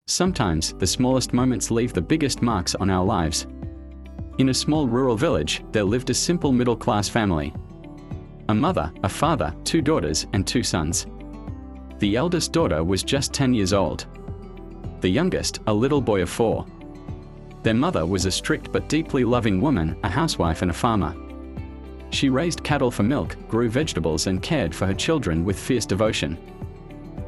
Sometimes the smallest moments leave the biggest marks on our lives. In a small rural village, there lived a simple middle-class family. A mother, a father, 2 daughters, and 2 sons. The eldest daughter was just 10 years old. The youngest, a little boy of 4. Their mother was a strict but deeply loving woman, a housewife and a farmer. She raised cattle for milk, grew vegetables, and cared for her children with fierce devotion.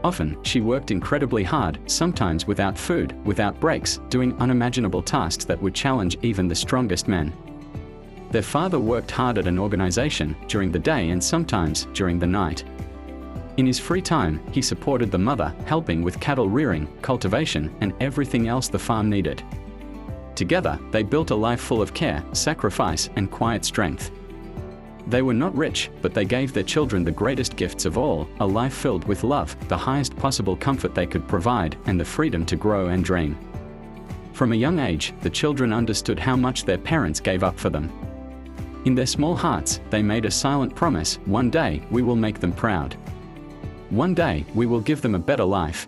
Often, she worked incredibly hard, sometimes without food, without breaks, doing unimaginable tasks that would challenge even the strongest men. Their father worked hard at an organization, during the day and sometimes during the night. In his free time, he supported the mother, helping with cattle rearing, cultivation, and everything else the farm needed. Together, they built a life full of care, sacrifice, and quiet strength. They were not rich, but they gave their children the greatest gifts of all, a life filled with love, the highest possible comfort they could provide, and the freedom to grow and dream. From a young age, the children understood how much their parents gave up for them. In their small hearts, they made a silent promise: one day, we will make them proud. One day, we will give them a better life.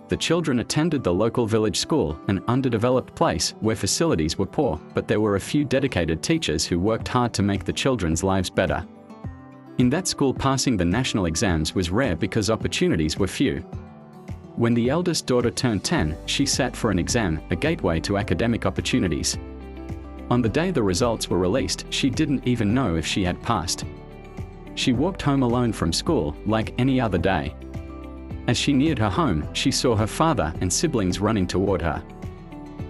The children attended the local village school, an underdeveloped place where facilities were poor, but there were a few dedicated teachers who worked hard to make the children's lives better. In that school, passing the national exams was rare because opportunities were few. When the eldest daughter turned 10, she sat for an exam, a gateway to academic opportunities. On the day the results were released, she didn't even know if she had passed. She walked home alone from school, like any other day. As she neared her home, she saw her father and siblings running toward her.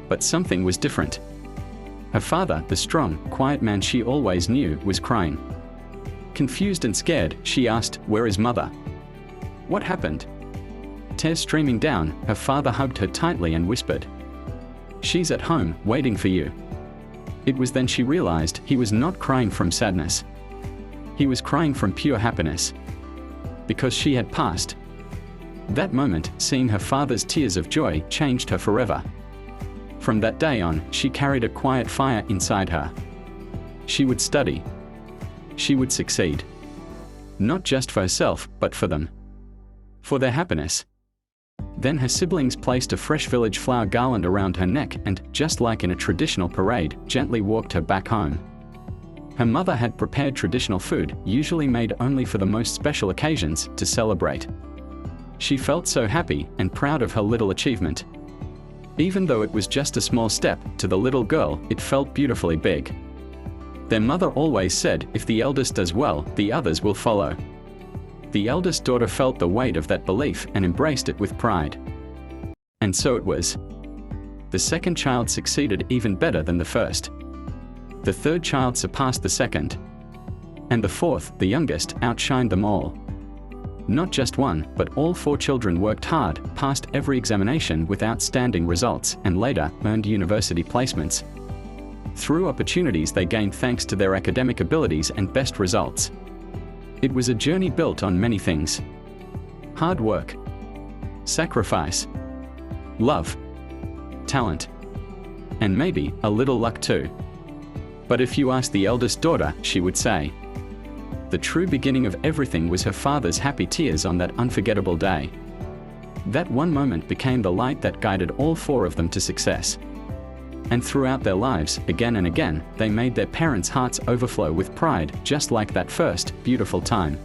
But something was different. Her father, the strong, quiet man she always knew, was crying. Confused and scared, she asked, "Where is Mother? What happened?" Tears streaming down, her father hugged her tightly and whispered, "She's at home, waiting for you." It was then she realized he was not crying from sadness. He was crying from pure happiness. Because she had passed. That moment, seeing her father's tears of joy, changed her forever. From that day on, she carried a quiet fire inside her. She would study. She would succeed. Not just for herself, but for them. For their happiness. Then her siblings placed a fresh village flower garland around her neck and, just like in a traditional parade, gently walked her back home. Her mother had prepared traditional food, usually made only for the most special occasions, to celebrate. She felt so happy and proud of her little achievement. Even though it was just a small step, to the little girl, it felt beautifully big. Their mother always said, if the eldest does well, the others will follow. The eldest daughter felt the weight of that belief and embraced it with pride. And so it was. The second child succeeded even better than the first. The third child surpassed the second. And the fourth, the youngest, outshined them all. Not just one, but all 4 children worked hard, passed every examination with outstanding results, and later earned university placements. Through opportunities they gained thanks to their academic abilities and best results. It was a journey built on many things. Hard work, sacrifice, love, talent, and maybe a little luck too. But if you ask the eldest daughter, she would say, the true beginning of everything was her father's happy tears on that unforgettable day. That one moment became the light that guided all 4 of them to success. And throughout their lives, again and again, they made their parents' hearts overflow with pride, just like that first, beautiful time.